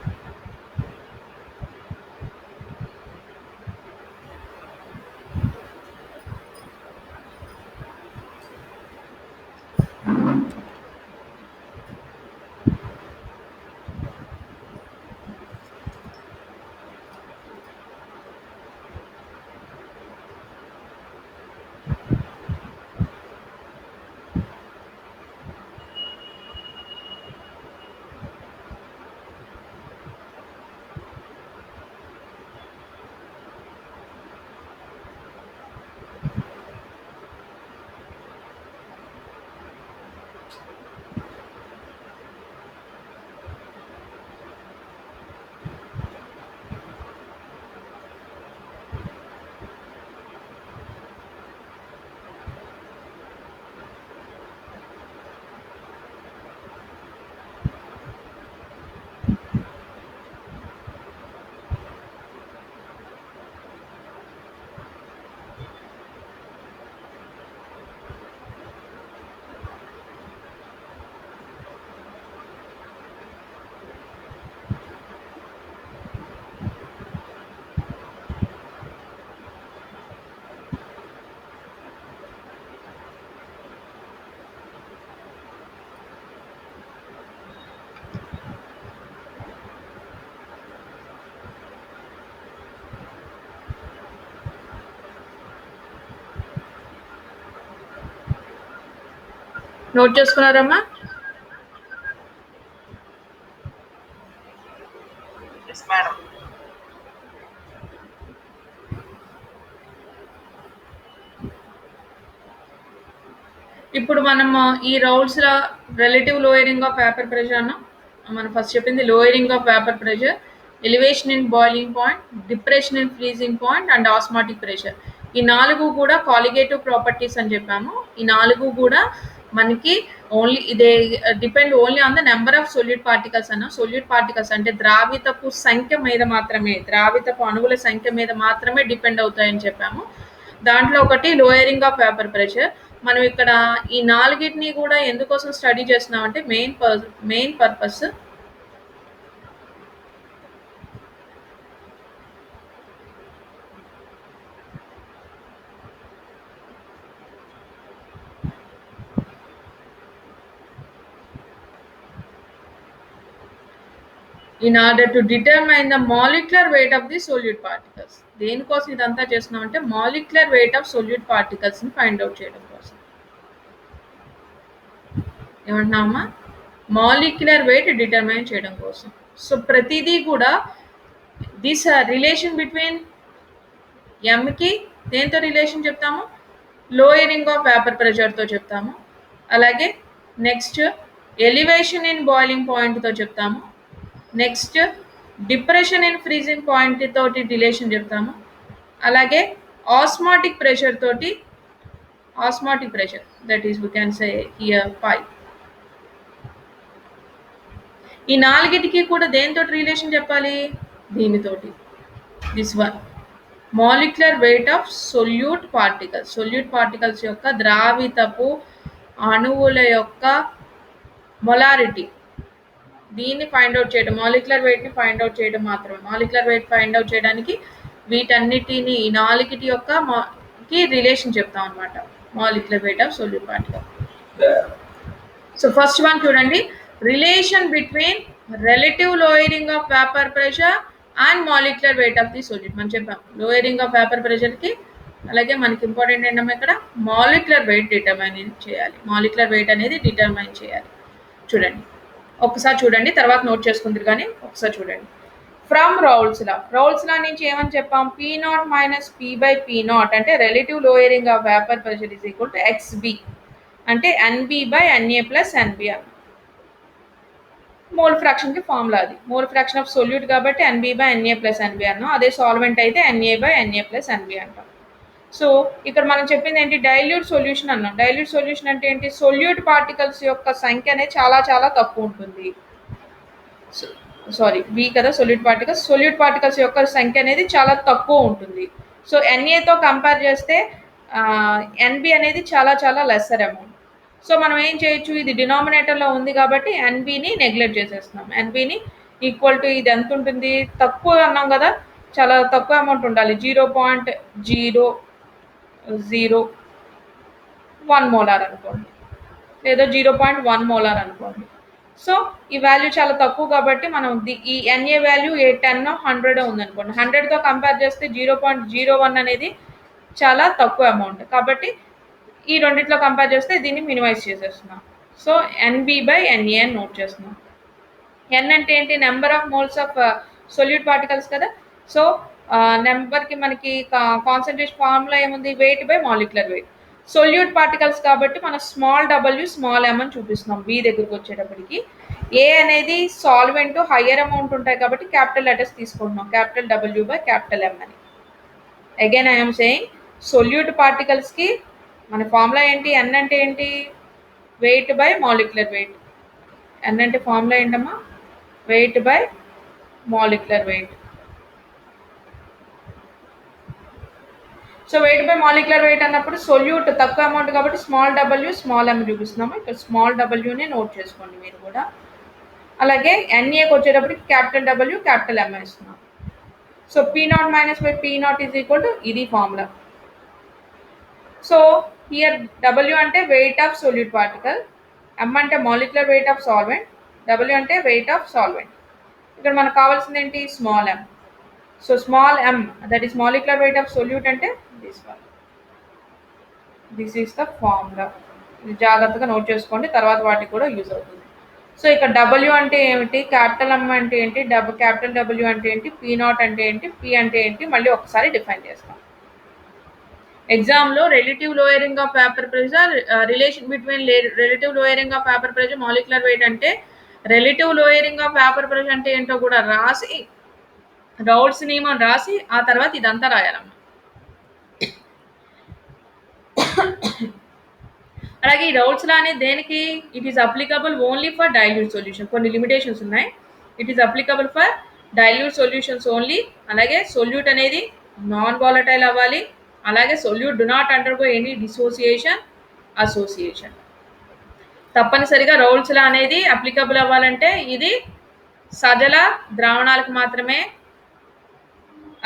నోట్ చేసుకున్నారమ్మా? Yes madam. ఇప్పుడు మనము ఈ రౌల్స్‌ల relative lowering of vapour pressure అన్నాం. మనం ఫస్ట్ చెప్పింది lowering of vapour pressure, elevation in boiling point, depression in freezing point and osmotic pressure. ఈ 4 కూడా కాలిగేటివ్ ప్రాపర్టీస్ అని చెప్పాము. ఈ 4 కూడా మనకి ఓన్లీ ఇదే depend only on the number of solute particles అన్నాం. సొల్యూట్ పార్టికల్స్ అంటే ద్రావితపు సంఖ్య మీద మాత్రమే, ద్రావితపు అణువుల సంఖ్య మీద మాత్రమే డిపెండ్ అవుతాయని చెప్పాము. దాంట్లో ఒకటి లోయరింగ్ ఆఫ్ వేపర్ ప్రెషర్. మనం ఇక్కడ ఈ 4టిని కూడా ఎందుకోసం స్టడీ చేస్తున్నామంటే main purpose in order to determine the molecular weight of the solute particles. దేనికోసం ఇదంతా చేస్తున్నామంటే మాలిక్యులర్ వెయిట్ ఆఫ్ సొల్యూట్ పార్టికల్స్ని ఫైండ్ అవుట్ చేయడం కోసం. ఏమంటున్నామా? మాలిక్యులర్ వెయిట్ డిటర్మైన్ చేయడం కోసం. సో ప్రతిదీ కూడా దిస్ రిలేషన్ బిట్వీన్ ఎంకి దేంతో రిలేషన్ చెప్తాము? లోయరింగ్ ఆఫ్ వేపర్ ప్రెషర్తో చెప్తాము. అలాగే నెక్స్ట్ ఎలివేషన్ ఇన్ బాయిలింగ్ పాయింట్తో చెప్తాము. Next depression in freezing point తోటి రిలేషన్ చెప్తాము. అలాగే ఆస్మాటిక్ ప్రెషర్ తోటి, osmotic pressure that is we can say here pi. ఈ 4టికి కూడా దేనితో రిలేషన్ చెప్పాలి? దీనితోటి, this one molecular weight of solute particles. Solute particles యొక్క ద్రావితపు అణువుల యొక్క మొలారిటీ, దీన్ని ఫైండ్ అవుట్ చేయడం, మాలిక్యులర్ వెయిట్ని ఫైండ్ అవుట్ చేయడం మాత్రమే. మాలిక్యులర్ వెయిట్ ఫైండ్ అవుట్ చేయడానికి వీటన్నిటిని ఈ 4టి యొక్క కి రిలేషన్ చెప్తాం అనమాట, molecular weight of solute particle. So first one చూడండి, relation between relative lowering of vapour pressure and molecular weight of the solute. మనం చెప్పాం లోయరింగ్ ఆఫ్ వేపర్ ప్రెషర్కి అలాగే మనకి ఇంపార్టెంట్ ఏంటమ్మా ఇక్కడ మాలిక్యులర్ వెయిట్ డిటర్మైన్ చేయాలి. మాలిక్యులర్ వెయిట్ అనేది డిటర్మైన్ చేయాలి. చూడండి ఒకసారి చూడండి, తర్వాత నోట్ చేసుకుంటారు కానీ ఒకసారి చూడండి. ఫ్రమ్ రౌల్స్ లా నుంచి ఏమని చెప్పాం? P0 మైనస్ P/P0 అంటే relative lowering of vapour pressure is equal to XB అంటే NB/Na ప్లస్ NB అన్న. మోల్ ఫ్రాక్షన్కి ఫార్ములా అది. మోల్ ఫ్రాక్షన్ ఆఫ్ సొల్యూట్ కాబట్టి NB/Na ప్లస్ NB అన్నాం. అదే సాల్వెంట్ అయితే Na/Na ప్లస్ NB అంటాం. సో ఇక్కడ మనం చెప్పింది ఏంటి? డైల్యూట్ సొల్యూషన్ అన్నాం. డైల్యూట్ సొల్యూషన్ అంటే ఏంటి? సొల్యూట్ పార్టికల్స్ యొక్క సంఖ్య అనేది చాలా చాలా తక్కువ ఉంటుంది. సారీ బి కదా సొల్యూట్ పార్టికల్స్ యొక్క సంఖ్య అనేది చాలా తక్కువ ఉంటుంది. సో NAతో కంపేర్ చేస్తే NB అనేది చాలా చాలా లెస్సర్ అమౌంట్. సో మనం ఏం చేయొచ్చు? ఇది డినామినేటర్లో ఉంది కాబట్టి NBని నెగ్లెక్ట్ చేసేస్తున్నాం. NBని ఈక్వల్ టు ఇది ఎంత ఉంటుంది? తక్కువ అన్నాం కదా, చాలా తక్కువ అమౌంట్ ఉండాలి. 0.001 మోలార్ అనుకోండి, లేదా 0.1 మోలార్ అనుకోండి. సో ఈ వాల్యూ చాలా తక్కువ కాబట్టి మనం ఈ NA వాల్యూ 10 100 ఉందనుకోండి, 100తో కంపేర్ చేస్తే 0.01 అనేది చాలా తక్కువ అమౌంట్ కాబట్టి ఈ రెండిట్లో కంపేర్ చేస్తే దీన్ని మినిమైజ్ చేసేస్తున్నాం. సో NB/Na అని నోట్ చేస్తున్నాం. N అంటే ఏంటి? Number of moles of solute particles కదా. సో నెంబర్కి మనకి కాన్సన్ట్రేషన్ ఫార్ములా ఏముంది? Weight by molecular weight. Solute particles కాబట్టి మనం స్మాల్ w స్మాల్ m అని చూపిస్తున్నాం. B దగ్గరకు వచ్చేటప్పటికి A అనేది సాల్వెంట్ హయ్యర్ అమౌంట్ ఉంటాయి కాబట్టి క్యాపిటల్ లెటర్స్ తీసుకుంటున్నాం, క్యాపిటల్ W/M అని. అగైన్ ఐఎమ్ సేయింగ్ సొల్యూట్ పార్టికల్స్కి మన ఫార్ములా ఏంటి? N అంటే ఏంటి? Weight by molecular weight. N అంటే ఫార్ములా ఏంటమ్మా? Weight by molecular weight. So weight by molecular weight అన్నప్పుడు సొల్యూట్ తక్కువ అమౌంట్ కాబట్టి స్మాల్ w స్మాల్ m చూపిస్తున్నాము. ఇక్కడ స్మాల్ wని నోట్ చేసుకోండి మీరు కూడా. అలాగే NAకి వచ్చేటప్పటికి క్యాపిటల్ W క్యాపిటల్ M ఇస్తున్నాం. So P0 minus by P0 is equal to ఇది ఫార్ములా. సో హియర్ W అంటే weight of solute particle, M అంటే molecular weight of solvent, W అంటే వెయిట్ ఆఫ్ సాల్వెంట్. ఇక్కడ మనకు కావాల్సింది ఏంటి? Small m. So small m that is molecular weight of solute అంటే this one. This is the formula. ఇది జాగ్రత్తగా నోట్ చేసుకోండి. తర్వాత వాటికి కూడా యూజ్ అవుతుంది. సో ఇక్కడ డబ్ల్యూ అంటే ఏమిటి? క్యాపిటల్ ఎమ్ అంటే ఏంటి? క్యాపిటల్ డబ్ల్యూ అంటే ఏంటి? పీ నాట్ అంటే ఏంటి? పీ అంటే ఏంటి? మళ్ళీ ఒకసారి డిఫైన్ చేస్తాం. ఎగ్జామ్‌లో relative lowering of vapour pressure, relation between relative lowering of vapour pressure, molecular weight అంటే relative lowering of vapour pressure అంటే ఏంటో కూడా రాసి, రౌల్ట్స్ నియమం రాసి ఆ తర్వాత ఇదంతా రాయాలమ్మ. అలాగే ఈ రౌల్ట్స్ లా అనేది దేనికి? It is applicable only for dilute solution. కొన్ని లిమిటేషన్స్ ఉన్నాయి. It is applicable for dilute solutions only. అలాగే సొల్యూట్ అనేది నాన్ వాలటైల్ అవ్వాలి. అలాగే solute do not undergo any dissociation, association. తప్పనిసరిగా రౌల్ట్స్ లా అనేది అప్లికబుల్ అవ్వాలంటే ఇది సజల ద్రావణాలకు మాత్రమే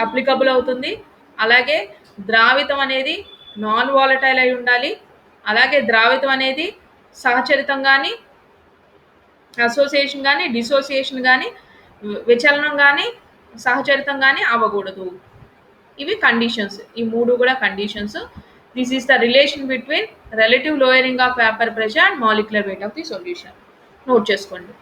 అప్లికబుల్ అవుతుంది. అలాగే ద్రావితం అనేది నాన్ వాలటైల్ అయి ఉండాలి. అలాగే ద్రావితం అనేది సహచరితం కానీ, అసోసియేషన్ కానీ, డిసోసియేషన్ కానీ, విచలనం కానీ, సహచరితం కానీ అవ్వకూడదు. ఇవి కండిషన్స్. ఈ మూడు కూడా conditions. This is the relation between relative lowering of vapour pressure and molecular weight of the solution. Note చేసుకోండి.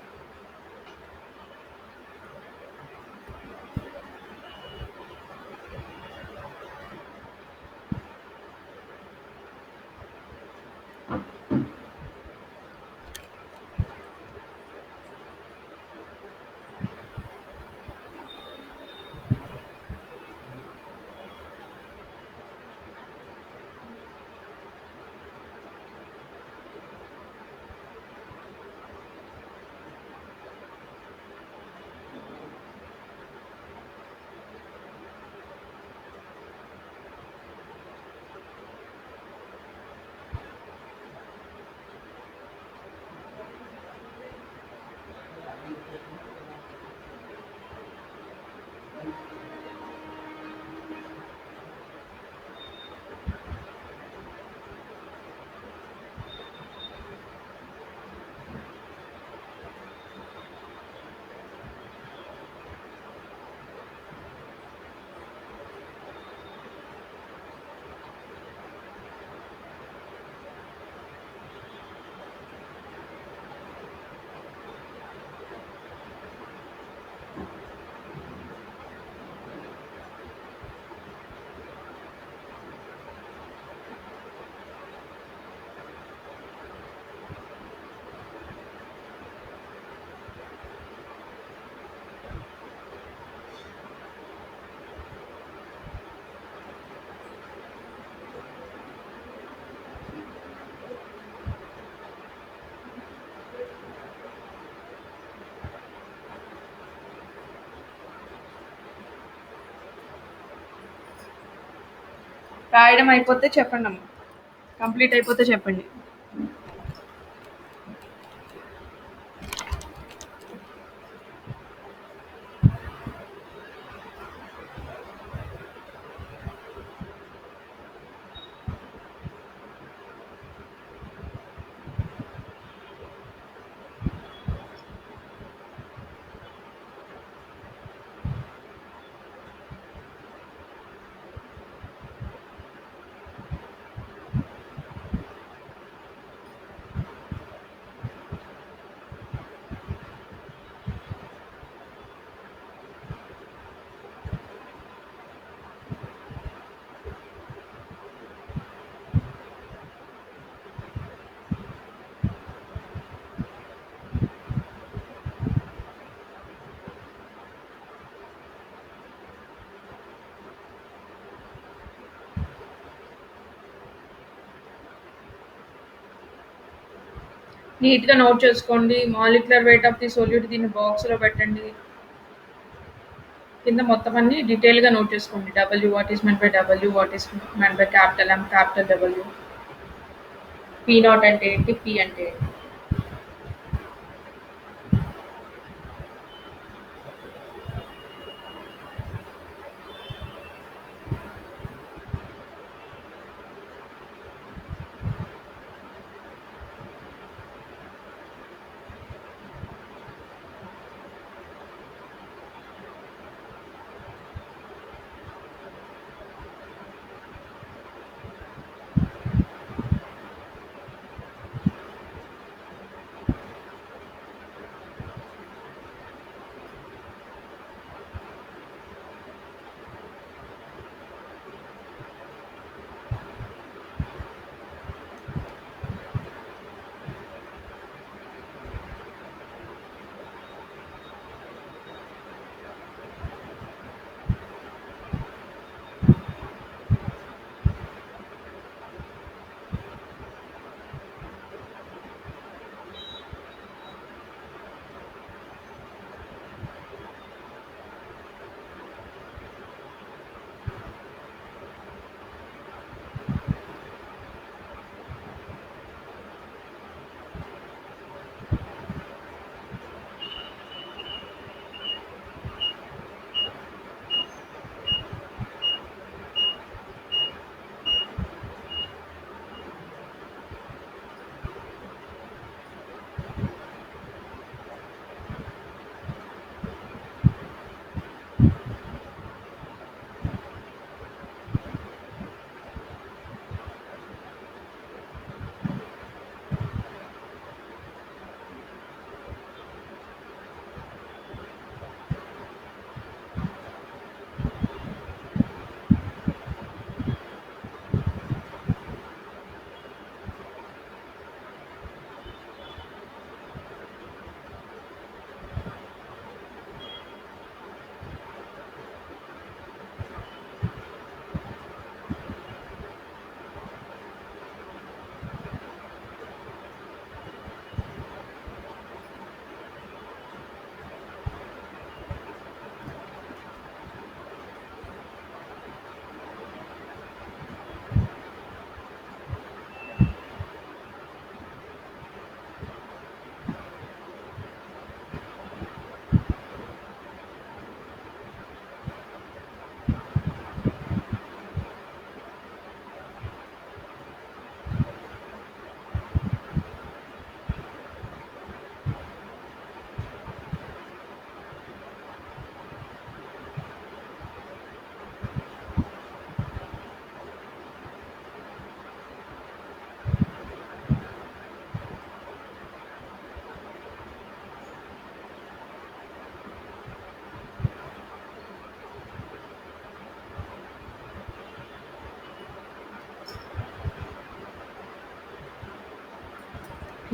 రాయడం అయిపోతే చెప్పండి అమ్మ. కంప్లీట్ అయిపోతే చెప్పండి. నీట్గా నోట్ చేసుకోండి. Molecular weight of the solute దీన్ని బాక్స్లో పెట్టండి. కింద మొత్తం అన్ని డీటెయిల్గా నోట్ చేసుకోండి. W, what is men by W, what is men by capital M, capital W, p nought అంటే ఏంటి, పీ అంటే ఏంటి.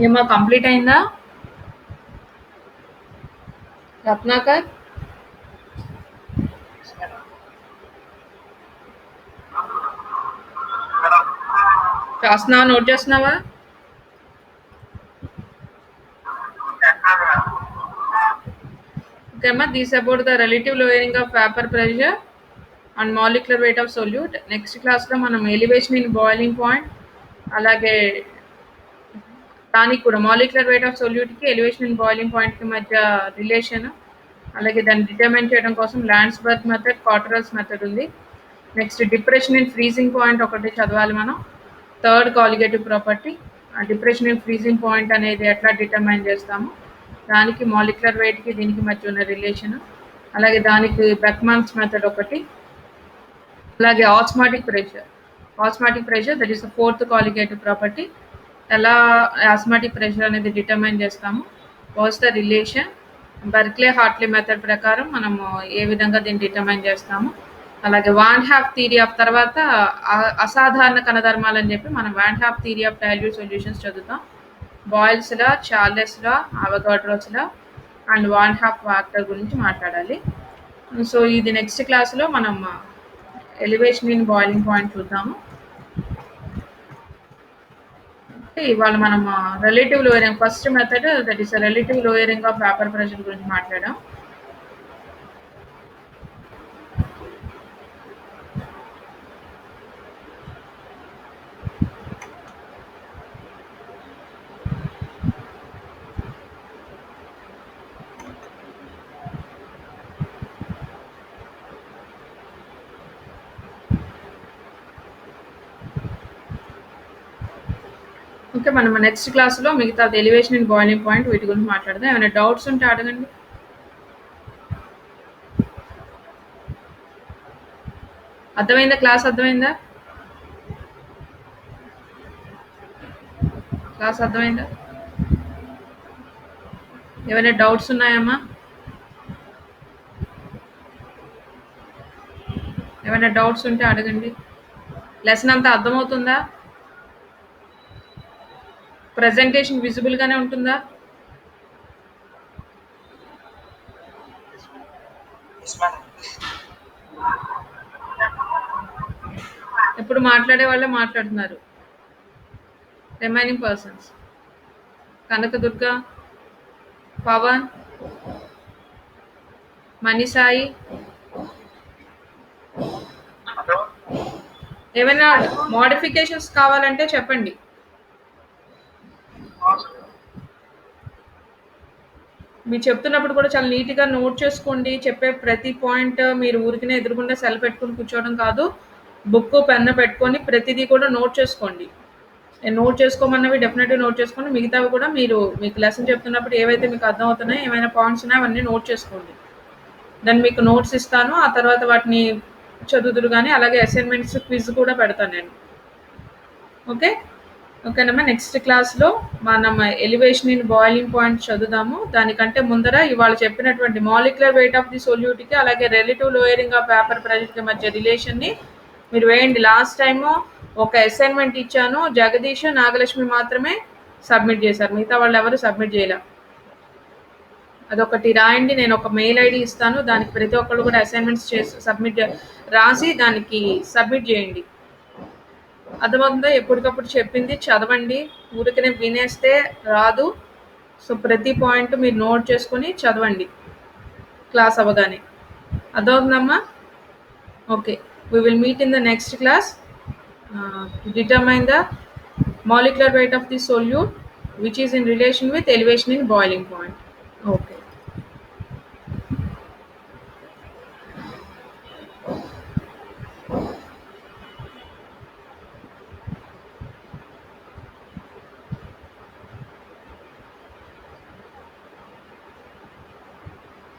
ఏమో కంప్లీట్ అయిందా రత్నాకర్? రాస్తున్నావా, నోట్ చేస్తున్నావా? Okay, ma, this about the relative lowering of vapor pressure and molecular weight of solute. Next class లో మనం elevation in boiling point, అలాగే దానికి కూడా మాలిక్యులర్ వెయిట్ ఆఫ్ సొల్యూట్కి ఎలివేషన్ ఇన్ బాయిలింగ్ పాయింట్కి మధ్య రిలేషన్, అలాగే దాన్ని డిటర్మైన్ చేయడం కోసం ల్యాండ్స్బర్గ్ మెథడ్, కాటరల్స్ మెథడ్ ఉంది. Next depression in freezing point ఒకటి చదవాలి మనం. Third colligative property, depression in freezing point అనేది ఎట్లా డిటర్మైన్ చేస్తాము, దానికి మాలిక్యులర్ వెయిట్కి దీనికి మధ్య ఉన్న రిలేషన్, అలాగే దానికి బెక్మాన్స్ మెథడ్ ఒకటి, అలాగే osmotic pressure that is the fourth colligative property. ఎలా ఆస్మాటిక్ ప్రెషర్ అనేది డిటర్మైన్ చేస్తాము, what's the relation, Berkeley Hartley method ప్రకారం మనము ఏ విధంగా దీన్ని డిటర్మైన్ చేస్తాము. అలాగే వాన్ హ్యాఫ్ థియరీ ఆఫ్ తర్వాత అసాధారణ కణధర్మాలు అని చెప్పి మనం van Hoff theory of dilute solutions చదువుతాం. Boyle's law, Charles law, Avogadro's law and van Hoff factor గురించి మాట్లాడాలి. సో ఇది నెక్స్ట్ క్లాస్లో మనం ఎలివేషన్ ఇన్ బాయిలింగ్ పాయింట్ చూద్దాము. ఇవాళ మనం relative lowering first method that is relative lowering of vapour pressure గురించి మాట్లాడాం. ఓకే, మనం నెక్స్ట్ క్లాస్లో మిగతా ఎలివేషన్ ఇన్ బాయిలింగ్ పాయింట్ వీటి గురించి మాట్లాడదాం. ఏమైనా డౌట్స్ ఉంటే అడగండి. అర్థమైందా? క్లాస్ అర్థమైందా? ఏమైనా డౌట్స్ ఉన్నాయమ్మా? ఏమైనా డౌట్స్ ఉంటే అడగండి. లెసన్ అంతా అర్థమవుతుందా? ప్రెజెంటేషన్ విజిబుల్గానే ఉంటుందా? ఎప్పుడు మాట్లాడే వాళ్ళే మాట్లాడుతున్నారు. రిమైనింగ్ పర్సన్స్ కనకదుర్గ, పవన్, మణిసాయి, ఏమైనా మోడిఫికేషన్స్ కావాలంటే చెప్పండి. మీరు చెప్తున్నప్పుడు కూడా చాలా నీట్గా నోట్ చేసుకోండి. చెప్పే ప్రతి పాయింట్ మీరు ఊరికినే ఎదురుకుండా సెల్ పెట్టుకుని కూర్చోవడం కాదు, బుక్ పెన్ను పెట్టుకొని ప్రతిదీ కూడా నోట్ చేసుకోండి. నేను నోట్ చేసుకోమన్నవి డెఫినెట్గా నోట్ చేసుకోండి. మిగతావి కూడా మీరు మీకు లెసన్ చెప్తున్నప్పుడు ఏవైతే మీకు అర్థమవుతున్నాయో, ఏమైనా పాయింట్స్ ఉన్నాయో అవన్నీ నోట్ చేసుకోండి. దాన్ని మీకు నోట్స్ ఇస్తాను, ఆ తర్వాత వాటిని చదువుదురు కానీ, అలాగే అసైన్మెంట్స్ క్విజ్ కూడా పెడతాను నేను. ఓకేనమ్మా. నెక్స్ట్ క్లాస్లో మనం ఎలివేషన్ ఇన్ బాయిలింగ్ పాయింట్ చదువుదాము. దానికంటే ముందర ఇవాళ చెప్పినటువంటి మాలిక్యులర్ వెయిట్ ఆఫ్ ది సొల్యూట్కి అలాగే రిలేటివ్ లోయరింగ్ ఆఫ్ వేపర్ ప్రెషర్కి మధ్య రిలేషన్ని మీరు వేయండి. లాస్ట్ టైము ఒక అసైన్మెంట్ ఇచ్చాను, జగదీష్, నాగలక్ష్మి మాత్రమే సబ్మిట్ చేశారు, మిగతా వాళ్ళు ఎవరు సబ్మిట్ చేయలే. అదొకటి రాయండి. నేను ఒక మెయిల్ ఐడి ఇస్తాను, దానికి ప్రతి ఒక్కళ్ళు కూడా అసైన్మెంట్స్ చేసి రాసి దానికి సబ్మిట్ చేయండి. అర్థమవుతుందో? ఎప్పటికప్పుడు చెప్పింది చదవండి, ఊరికనే వినేస్తే రాదు. సో ప్రతి పాయింట్ మీరు నోట్ చేసుకొని చదవండి క్లాస్ అవ్వగానే. అర్థమవుతుందమ్మా? Okay, we will meet in the next class to determine the molecular weight of the solute which is in relation with elevation in boiling point. Okay.